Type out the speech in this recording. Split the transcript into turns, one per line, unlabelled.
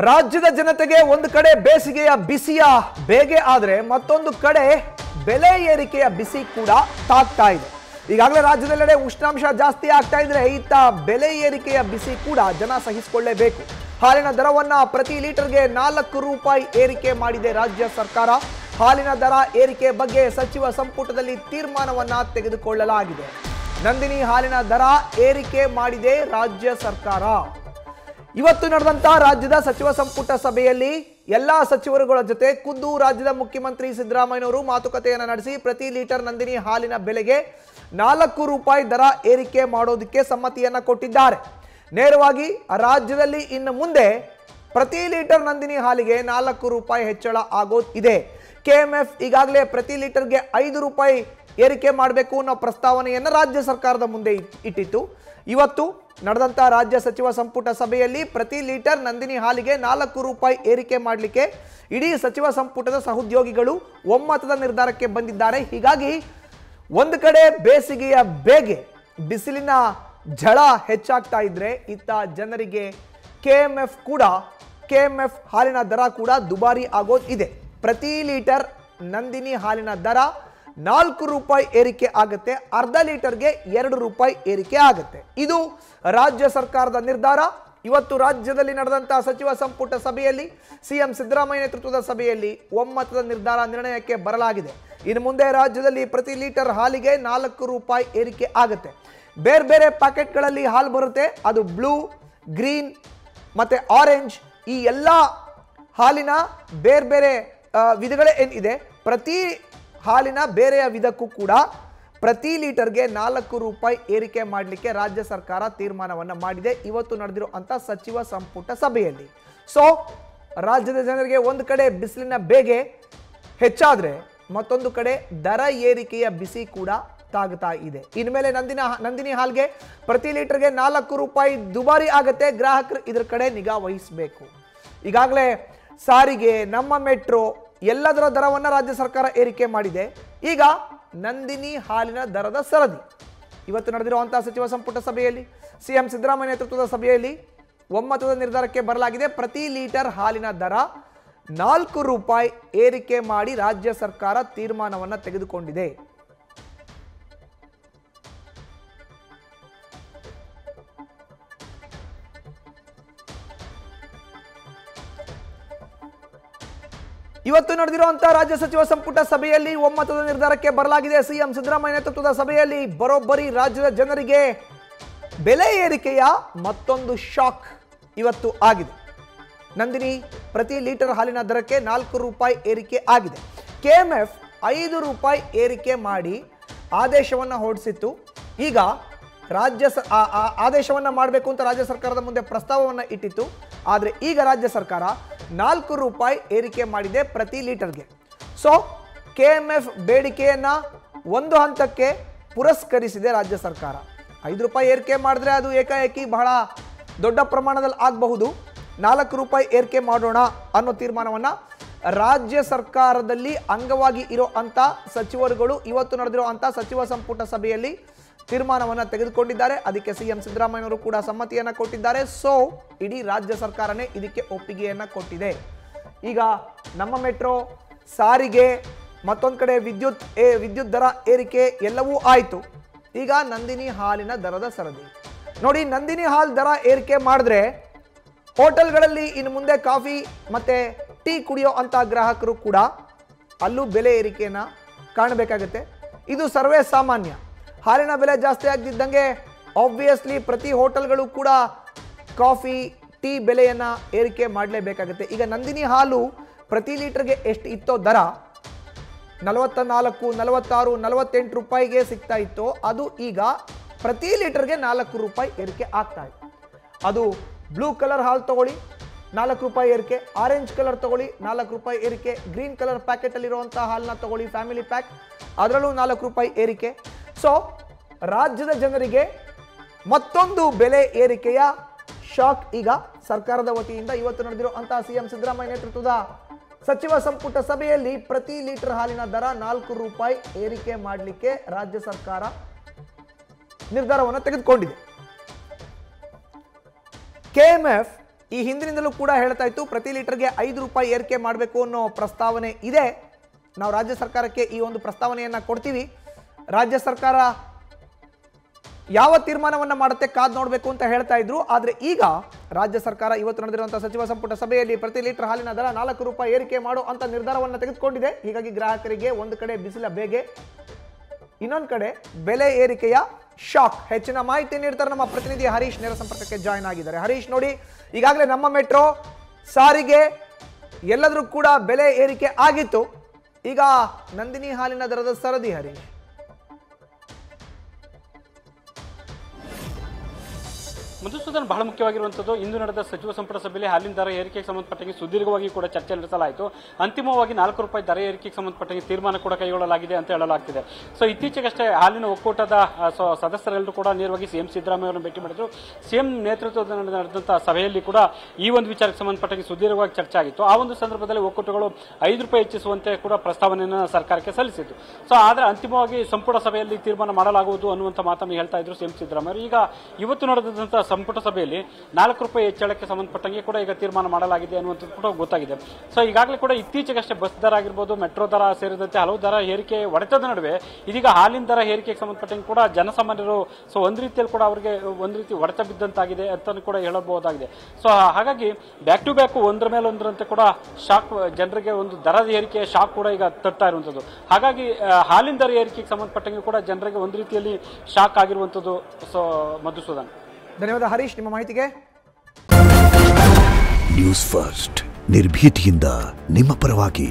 ರಾಜ್ಯದ ಜನತೆಗೆ ಒಂದು ಕಡೆ ಬೇಸಿಗೆಯ ಬಿಸಿಯ ಬೇಗೆ ಆದ್ರೆ ಮತ್ತೊಂದು ಕಡೆ ಬೆಲೆ ಏರಿಕೆಯ ಬಿಸಿ ಕೂಡ ತಾಗ್ತಾ ಇದೆ. ಈಗಾಗಲೇ ರಾಜ್ಯದೆಲ್ಲೆಡೆ ಉಷ್ಣಾಂಶ ಜಾಸ್ತಿ ಆಗ್ತಾ ಇದ್ರೆ ಇತ್ತ ಬೆಲೆ ಏರಿಕೆಯ ಬಿಸಿ ಕೂಡ ಜನ ಸಹಿಸಿಕೊಳ್ಳಲೇಬೇಕು. ಹಾಲಿನ ದರವನ್ನ ಪ್ರತಿ ಲೀಟರ್ಗೆ 4 ರೂಪಾಯಿ ಏರಿಕೆ ಮಾಡಿದೆ ರಾಜ್ಯ ಸರ್ಕಾರ. ಹಾಲಿನ ದರ ಏರಿಕೆ ಬಗ್ಗೆ ಸಚಿವ ಸಂಪುಟದಲ್ಲಿ ತೀರ್ಮಾನವನ್ನ ತೆಗೆದುಕೊಳ್ಳಲಾಗಿದೆ. ನಂದಿನಿ ಹಾಲಿನ ದರ ಏರಿಕೆ ಮಾಡಿದೆ ರಾಜ್ಯ ಸರ್ಕಾರ. ಇವತ್ತು ನಡೆದಂತ ರಾಜ್ಯದ ಸಚಿವ ಸಂಪುಟ ಸಭೆಯಲ್ಲಿ ಎಲ್ಲಾ ಸಚಿವರುಗಳ ಜೊತೆ ಖುದ್ದು ರಾಜ್ಯದ ಮುಖ್ಯಮಂತ್ರಿ ಸಿದ್ದರಾಮಯ್ಯನವರು ಮಾತುಕತೆಯನ್ನು ನಡೆಸಿ ಪ್ರತಿ ಲೀಟರ್ ನಂದಿನಿ ಹಾಲಿನ ಬೆಲೆಗೆ 4 ರೂಪಾಯಿ ದರ ಏರಿಕೆ ಮಾಡೋದಕ್ಕೆ ಸಮ್ಮತಿಯನ್ನ ಕೊಟ್ಟಿದ್ದಾರೆ. ನೇರವಾಗಿ ರಾಜ್ಯದಲ್ಲಿ ಇನ್ನು ಮುಂದೆ ಪ್ರತಿ ಲೀಟರ್ ನಂದಿನಿ ಹಾಲಿಗೆ 4 ರೂಪಾಯಿ ಹೆಚ್ಚಳ ಆಗೋದಿದೆ. ಕೆಎಂಎಫ್ ಈಗಾಗಲೇ ಪ್ರತಿ ಲೀಟರ್ಗೆ 5 ರೂಪಾಯಿ ಏರಿಕೆ ಮಾಡಬೇಕು ಅನ್ನೋ ಪ್ರಸ್ತಾವನೆಯನ್ನು ರಾಜ್ಯ ಸರ್ಕಾರದ ಮುಂದೆ ಇಟ್ಟಿತ್ತು. ಇವತ್ತು ನಡೆದಂತ ರಾಜ್ಯ ಸಚಿವ ಸಂಪುಟ ಸಭೆಯಲ್ಲಿ ಪ್ರತಿ ಲೀಟರ್ ನಂದಿನಿ ಹಾಲಿಗೆ 4 ರೂಪಾಯಿ ಏರಿಕೆ ಮಾಡಲಿಕ್ಕೆ ಇಡೀ ಸಚಿವ ಸಂಪುಟದ ಸಹೋದ್ಯೋಗಿಗಳು ಒಮ್ಮತದ ನಿರ್ಧಾರಕ್ಕೆ ಬಂದಿದ್ದಾರೆ. ಹೀಗಾಗಿ ಒಂದು ಕಡೆ ಬೇಸಿಗೆಯ ಬೇಗೆ ಬಿಸಿಲಿನ ಝಳ ಹೆಚ್ಚಾಗ್ತಾ ಇದ್ರೆ ಇತ್ತ ಜನರಿಗೆ ಕೆಎಂಎಫ್ ಹಾಲಿನ ದರ ಕೂಡ ದುಬಾರಿ ಆಗೋದಿದೆ. ಪ್ರತಿ ಲೀಟರ್ ನಂದಿನಿ ಹಾಲಿನ ದರ 4 ರೂಪಾಯಿ ಏರಿಕೆ ಆಗುತ್ತೆ. ಅರ್ಧ ಲೀಟರ್ಗೆ 2 ರೂಪಾಯಿ ಏರಿಕೆ ಆಗುತ್ತೆ. ಇದು ರಾಜ್ಯ ಸರ್ಕಾರದ ನಿರ್ಧಾರ. ಇವತ್ತು ರಾಜ್ಯದಲ್ಲಿ ನಡೆದಂತಹ ಸಚಿವ ಸಂಪುಟ ಸಭೆಯಲ್ಲಿ ಸಿಎಂ ಸಿದ್ದರಾಮಯ್ಯ ನೇತೃತ್ವದ ಸಭೆಯಲ್ಲಿ ಒಮ್ಮತದ ನಿರ್ಣಯಕ್ಕೆ ಬರಲಾಗಿದೆ. ಇನ್ನು ಮುಂದೆ ರಾಜ್ಯದಲ್ಲಿ ಪ್ರತಿ ಲೀಟರ್ ಹಾಲಿಗೆ 4 ರೂಪಾಯಿ ಏರಿಕೆ ಆಗುತ್ತೆ. ಬೇರೆ ಬೇರೆ ಪ್ಯಾಕೆಟ್ಗಳಲ್ಲಿ ಹಾಲು ಬರುತ್ತೆ. ಅದು ಬ್ಲೂ, ಗ್ರೀನ್ ಮತ್ತೆ ಆರೆಂಜ್, ಈ ಎಲ್ಲ ಹಾಲಿನ ಬೇರೆ ಬೇರೆ ವಿಧಗಳೇ ಏನಿದೆ, ಪ್ರತಿ ಹಾಲಿನ ಬೇರೆಯ ವಿಧಕ್ಕೂ ಕೂಡ ಪ್ರತಿ ಲೀಟರ್ಗೆ 4 ರೂಪಾಯಿ ಏರಿಕೆ ಮಾಡಲಿಕ್ಕೆ ರಾಜ್ಯ ಸರ್ಕಾರ ತೀರ್ಮಾನವನ್ನು ಮಾಡಿದೆ ಇವತ್ತು ನಡೆದಿರುವಂಥ ಸಚಿವ ಸಂಪುಟ ಸಭೆಯಲ್ಲಿ. ಸೊ ರಾಜ್ಯದ ಜನರಿಗೆ ಒಂದು ಕಡೆ ಬಿಸಿಲಿನ ಬೇಗೆ ಹೆಚ್ಚಾದ್ರೆ ಮತ್ತೊಂದು ಕಡೆ ದರ ಏರಿಕೆಯ ಬಿಸಿ ಕೂಡ ತಾಗ್ತಾ ಇದೆ. ಇನ್ಮೇಲೆ ನಂದಿನಿ ಹಾಲ್ಗೆ ಪ್ರತಿ ಲೀಟರ್ಗೆ 4 ರೂಪಾಯಿ ದುಬಾರಿ ಆಗುತ್ತೆ. ಗ್ರಾಹಕರು ಇದರ ಕಡೆ ನಿಗಾ ವಹಿಸಬೇಕು. ಈಗಾಗಲೇ ಸಾರಿಗೆ, ನಮ್ಮ ಮೆಟ್ರೋ ಎಲ್ಲದರ ದರವನ್ನು ರಾಜ್ಯ ಸರ್ಕಾರ ಏರಿಕೆ ಮಾಡಿದೆ. ಈಗ ನಂದಿನಿ ಹಾಲಿನ ದರದ ಸರದಿ ಇವತ್ತು ನಡೆದಿರುವಂತಹ ಸಚಿವ ಸಂಪುಟ ಸಭೆಯಲ್ಲಿ ಸಿಎಂ ಸಿದ್ದರಾಮಯ್ಯ ನೇತೃತ್ವದ ಸಭೆಯಲ್ಲಿ ಒಮ್ಮತದ ನಿರ್ಧಾರಕ್ಕೆ ಬರಲಾಗಿದೆ. ಪ್ರತಿ ಲೀಟರ್ ಹಾಲಿನ ದರ 4 ರೂಪಾಯಿ ಏರಿಕೆ ಮಾಡಿ ರಾಜ್ಯ ಸರ್ಕಾರ ತೀರ್ಮಾನವನ್ನು ತೆಗೆದುಕೊಂಡಿದೆ. ಇವತ್ತು ನಡೆದಿರುವಂತಹ ರಾಜ್ಯ ಸಚಿವ ಸಂಪುಟ ಸಭೆಯಲ್ಲಿ ಒಮ್ಮತದ ನಿರ್ಧಾರಕ್ಕೆ ಬರಲಾಗಿದೆ. ಸಿಎಂ ಸಿದ್ದರಾಮಯ್ಯ ನೇತೃತ್ವದ ಸಭೆಯಲ್ಲಿ ಬರೋಬ್ಬರಿ ರಾಜ್ಯದ ಜನರಿಗೆ ಬೆಲೆ ಏರಿಕೆಯ ಮತ್ತೊಂದು ಶಾಕ್ ಇವತ್ತು ಆಗಿದೆ. ನಂದಿನಿ ಪ್ರತಿ ಲೀಟರ್ ಹಾಲಿನ ದರಕ್ಕೆ 4 ರೂಪಾಯಿ ಏರಿಕೆ ಆಗಿದೆ. ಕೆಎಂಎಫ್ 5 ರೂಪಾಯಿ ಏರಿಕೆ ಮಾಡಿ ಆದೇಶವನ್ನು ಹೊರಡಿಸಿತ್ತು. ಈಗ ಆದೇಶವನ್ನು ಮಾಡಬೇಕು ಅಂತ ರಾಜ್ಯ ಸರ್ಕಾರದ ಮುಂದೆ ಪ್ರಸ್ತಾವವನ್ನು ಇಟ್ಟಿತ್ತು. ಆದರೆ ಈಗ ರಾಜ್ಯ ಸರ್ಕಾರ 4 ರೂಪಾಯಿ ಏರಿಕೆ ಮಾಡಿದೆ ಪ್ರತಿ ಲೀಟರ್ಗೆ. ಸೊ ಕೆಎಂಎಫ್ ಬೇಡಿಕೆಯನ್ನ ಒಂದು ಹಂತಕ್ಕೆ ಪುರಸ್ಕರಿಸಿದೆ ರಾಜ್ಯ ಸರ್ಕಾರ. 5 ರೂಪಾಯಿ ಏರಿಕೆ ಮಾಡಿದ್ರೆ ಅದು ಏಕಾಏಕಿ ಬಹಳ ದೊಡ್ಡ ಪ್ರಮಾಣದಲ್ಲಿ ಆಗಬಹುದು. 4 ರೂಪಾಯಿ ಏರಿಕೆ ಮಾಡೋಣ ಅನ್ನೋ ತೀರ್ಮಾನವನ್ನ ರಾಜ್ಯ ಸರ್ಕಾರದಲ್ಲಿ ಅಂಗವಾಗಿ ಇರುವಂತ ಸಚಿವರುಗಳು ಇವತ್ತು ನಡೆದಿರುವಂತ ಸಚಿವ ಸಂಪುಟ ಸಭೆಯಲ್ಲಿ ತೀರ್ಮಾನವನ್ನು ತೆಗೆದುಕೊಂಡಿದ್ದಾರೆ. ಅದಕ್ಕೆ ಸಿಎಂ ಸಿದ್ದರಾಮಯ್ಯನವರು ಕೂಡ ಸಮ್ಮತಿಯನ್ನು ಕೊಟ್ಟಿದ್ದಾರೆ. ಸೊ ಇಡೀ ರಾಜ್ಯ ಸರ್ಕಾರನೇ ಇದಕ್ಕೆ ಒಪ್ಪಿಗೆಯನ್ನು ಕೊಟ್ಟಿದೆ. ಈಗ ನಮ್ಮ ಮೆಟ್ರೋ, ಸಾರಿಗೆ, ಮತ್ತೊಂದು ಕಡೆ ವಿದ್ಯುತ್ ದರ ಏರಿಕೆ ಎಲ್ಲವೂ ಆಯಿತು. ಈಗ ನಂದಿನಿ ಹಾಲಿನ ದರದ ಸರದಿ ನೋಡಿ. ನಂದಿನಿ ಹಾಲು ದರ ಏರಿಕೆ ಮಾಡಿದ್ರೆ ಹೋಟೆಲ್ಗಳಲ್ಲಿ ಇನ್ನು ಮುಂದೆ ಕಾಫಿ ಮತ್ತೆ ಟೀ ಕುಡಿಯೋ ಅಂತ ಗ್ರಾಹಕರು ಕೂಡ ಅಲ್ಲೂ ಬೆಲೆ ಏರಿಕೆಯನ್ನು ಕಾಣಬೇಕಾಗುತ್ತೆ. ಇದು ಸರ್ವೇ ಸಾಮಾನ್ಯ. ಹಾಲಿನ ಬೆಲೆ ಜಾಸ್ತಿ ಆಗ್ತಿದ್ದಂಗೆ ಆಬ್ವಿಯಸ್ಲಿ ಪ್ರತಿ ಹೋಟೆಲ್ಗಳು ಕೂಡ ಕಾಫಿ, ಟೀ ಬೆಲೆಯನ್ನು ಏರಿಕೆ ಮಾಡಲೇಬೇಕಾಗುತ್ತೆ. ಈಗ ನಂದಿನಿ ಹಾಲು ಪ್ರತಿ ಲೀಟರ್ಗೆ ಎಷ್ಟು ಇತ್ತೋ ದರ 44, 46, 48 ರೂಪಾಯಿಗೆ ಸಿಗ್ತಾ ಇತ್ತು, ಅದು ಈಗ ಪ್ರತಿ ಲೀಟರ್ಗೆ 4 ರೂಪಾಯಿ ಏರಿಕೆ ಆಗ್ತಾ ಇದೆ. ಅದು ಬ್ಲೂ ಕಲರ್ ಹಾಲು ತಗೊಳ್ಳಿ 4 ರೂಪಾಯಿ ಏರಿಕೆ, ಆರೆಂಜ್ ಕಲರ್ ತಗೊಳ್ಳಿ 4 ರೂಪಾಯಿ ಏರಿಕೆ, ಗ್ರೀನ್ ಕಲರ್ ಪ್ಯಾಕೆಟಲ್ಲಿರುವಂಥ ಹಾಲನ್ನ ತಗೊಳ್ಳಿ ಫ್ಯಾಮಿಲಿ ಪ್ಯಾಕ್, ಅದರಲ್ಲೂ 4 ರೂಪಾಯಿ ಏರಿಕೆ. ಸೊ ರಾಜ್ಯದ ಜನರಿಗೆ ಮತ್ತೊಂದು ಬೆಲೆ ಏರಿಕೆಯ ಶಾಕ್ ಈಗ ಸರ್ಕಾರದ ವತಿಯಿಂದ ಇವತ್ತು ನಡೆದಿರುವಂತಹ ಸಿಎಂ ಸಿದ್ದರಾಮಯ್ಯ ನೇತೃತ್ವದ ಸಚಿವ ಸಂಪುಟ ಸಭೆಯಲ್ಲಿ ಪ್ರತಿ ಲೀಟರ್ ಹಾಲಿನ ದರ 4 ರೂಪಾಯಿ ಏರಿಕೆ ಮಾಡಲಿಕ್ಕೆ ರಾಜ್ಯ ಸರ್ಕಾರ ನಿರ್ಧಾರವನ್ನು ತೆಗೆದುಕೊಂಡಿದೆ. ಕೆಎಂಎಫ್ ಈ ಹಿಂದಿನಿಂದಲೂ ಕೂಡ ಹೇಳ್ತಾ ಇತ್ತು ಪ್ರತಿ ಲೀಟರ್ಗೆ 5 ರೂಪಾಯಿ ಏರಿಕೆ ಮಾಡಬೇಕು ಅನ್ನೋ ಪ್ರಸ್ತಾವನೆ ಇದೆ. ನಾವು ರಾಜ್ಯ ಸರ್ಕಾರಕ್ಕೆ ಈ ಒಂದು ಪ್ರಸ್ತಾವನೆಯನ್ನ ಕೊಡ್ತೀವಿ. ರಾಜ್ಯ ಸರ್ಕಾರ ಯಾವ ತೀರ್ಮಾನವನ್ನ ಮಾಡುತ್ತೆ ಕಾದ್ ನೋಡಬೇಕು ಅಂತ ಹೇಳ್ತಾ ಇದ್ರು. ಆದ್ರೆ ಈಗ ರಾಜ್ಯ ಸರ್ಕಾರ ಇವತ್ತು ನಡೆದಿರುವಂತಹ ಸಚಿವ ಸಂಪುಟ ಸಭೆಯಲ್ಲಿ ಪ್ರತಿ ಲೀಟರ್ ಹಾಲಿನ ದರ 4 ರೂಪಾಯಿ ಏರಿಕೆ ಮಾಡೋ ಅಂತ ನಿರ್ಧಾರವನ್ನು ತೆಗೆದುಕೊಂಡಿದೆ. ಹೀಗಾಗಿ ಗ್ರಾಹಕರಿಗೆ ಒಂದು ಕಡೆ ಬಿಸಿಲ ಬೇಗೆ, ಇನ್ನೊಂದು ಕಡೆ ಬೆಲೆ ಏರಿಕೆಯ ಶಾಕ್. ಹೆಚ್ಚಿನ ಮಾಹಿತಿ ನೀಡ್ತಾರೆ ನಮ್ಮ ಪ್ರತಿನಿಧಿ ಹರೀಶ್, ನೇರ ಸಂಪರ್ಕಕ್ಕೆ ಜಾಯ್ನ್ ಆಗಿದ್ದಾರೆ. ಹರೀಶ್, ನೋಡಿ, ಈಗಾಗಲೇ ನಮ್ಮ ಮೆಟ್ರೋ, ಸಾರಿಗೆ ಎಲ್ಲದರೂ ಕೂಡ ಬೆಲೆ ಏರಿಕೆ ಆಗಿತ್ತು. ಈಗ ನಂದಿನಿ ಹಾಲಿನ ದರದ ಸರದಿ. ಹರೀಶ್,
ಮಧುಸೂದನ್, ಬಹಳ ಮುಖ್ಯವಾಗಿರುವಂಥದ್ದು ಇಂದು ನಡೆದ ಸಚಿವ ಸಂಪುಟ ಸಭೆಯಲ್ಲಿ ಹಾಲಿನ ದರ ಏರಿಕೆಗೆ ಸಂಬಂಧಪಟ್ಟಂಗೆ ಸುದೀರ್ಘವಾಗಿ ಕೂಡ ಚರ್ಚೆ ನಡೆಸಲಾಯಿತು. ಅಂತಿಮವಾಗಿ 4 ರೂಪಾಯಿ ದರ ಏರಿಕೆಗೆ ಸಂಬಂಧಪಟ್ಟಂಗೆ ತೀರ್ಮಾನ ಕೂಡ ಕೈಗೊಳ್ಳಲಾಗಿದೆ ಅಂತ ಹೇಳಲಾಗ್ತಿದೆ. ಸೊ ಇತ್ತೀಚೆಗಷ್ಟೇ ಹಾಲಿನ ಒಕ್ಕೂಟದ ಸದಸ್ಯರೆಲ್ಲರೂ ಕೂಡ ನೇರವಾಗಿ ಸಿಎಂ ಸಿದ್ದರಾಮಯ್ಯ ಅವರನ್ನು ಭೇಟಿ ಮಾಡಿದ್ರು. ಸಿಎಂ ನೇತೃತ್ವದಲ್ಲಿ ನಡೆದಂತಹ ಸಭೆಯಲ್ಲಿ ಕೂಡ ಈ ಒಂದು ವಿಚಾರಕ್ಕೆ ಸಂಬಂಧಪಟ್ಟಂಗೆ ಸುದೀರ್ಘವಾಗಿ ಚರ್ಚೆ ಆಗಿತ್ತು. ಆ ಒಂದು ಸಂದರ್ಭದಲ್ಲಿ ಒಕ್ಕೂಟಗಳು 5 ರೂಪಾಯಿ ಹೆಚ್ಚಿಸುವಂತೆ ಕೂಡ ಪ್ರಸ್ತಾವನೆಯನ್ನು ಸರ್ಕಾರಕ್ಕೆ ಸಲ್ಲಿಸಿತ್ತು. ಸೊ ಆದರೆ ಅಂತಿಮವಾಗಿ ಸಂಪುಟ ಸಭೆಯಲ್ಲಿ ತೀರ್ಮಾನ ಮಾಡಲಾಗುವುದು ಅನ್ನುವಂಥ ಮಾತನ್ನು ಹೇಳ್ತಾ ಇದ್ರು ಸಿಎಂ ಸಿದ್ದರಾಮಯ್ಯ. ಈಗ ಇವತ್ತು ನಡೆದಂತಹ ಸಂಪುಟ ಸಭೆಯಲ್ಲಿ 4 ರೂಪಾಯಿ ಹೆಚ್ಚಳಕ್ಕೆ ಸಂಬಂಧಪಟ್ಟಂಗೆ ಕೂಡ ಈಗ ತೀರ್ಮಾನ ಮಾಡಲಾಗಿದೆ ಅನ್ನುವಂಥದ್ದು ಕೂಡ ಗೊತ್ತಾಗಿದೆ. ಸೊ ಈಗಾಗಲೇ ಕೂಡ ಇತ್ತೀಚೆಗಷ್ಟೇ ಬಸ್ ದರ ಆಗಿರ್ಬೋದು, ಮೆಟ್ರೋ ದರ ಸೇರಿದಂತೆ ಹಲವು ದರ ಏರಿಕೆ ಹೊಡೆತದ ನಡುವೆ ಇದೀಗ ಹಾಲಿನ ದರ ಏರಿಕೆಗೆ ಸಂಬಂಧಪಟ್ಟಂಗೆ ಕೂಡ ಜನಸಾಮಾನ್ಯರು ಸೊ ಒಂದು ರೀತಿಯಲ್ಲಿ ಕೂಡ ಅವರಿಗೆ ಒಂದು ರೀತಿ ಹೊಡೆತ ಬಿದ್ದಂತಾಗಿದೆ ಅಂತ ಕೂಡ ಹೇಳಬಹುದಾಗಿದೆ. ಸೊ ಹಾಗಾಗಿ ಬ್ಯಾಕ್ ಟು ಬ್ಯಾಕ್ ಒಂದರ ಮೇಲೆ ಒಂದರಂತೆ ಕೂಡ ಶಾಕ್, ಜನರಿಗೆ ಒಂದು ದರದ ಏರಿಕೆಯ ಶಾಕ್ ಕೂಡ ಈಗ ತಟ್ತಾ ಇರುವಂಥದ್ದು. ಹಾಗಾಗಿ ಹಾಲಿನ ದರ ಏರಿಕೆಗೆ ಸಂಬಂಧಪಟ್ಟಂಗೆ ಕೂಡ ಜನರಿಗೆ ಒಂದು ರೀತಿಯಲ್ಲಿ ಶಾಕ್ ಆಗಿರುವಂಥದ್ದು. ಸೊ ಮಧುಸೂದನ್,
ಧನ್ಯವಾದ ಹರೀಶ್ ನಿಮ್ಮ ಮಾಹಿತಿಗೆ.
ನ್ಯೂಸ್ ಫಸ್ಟ್, ನಿರ್ಭೀತಿಯಿಂದ ನಿಮ್ಮ ಪರವಾಗಿ.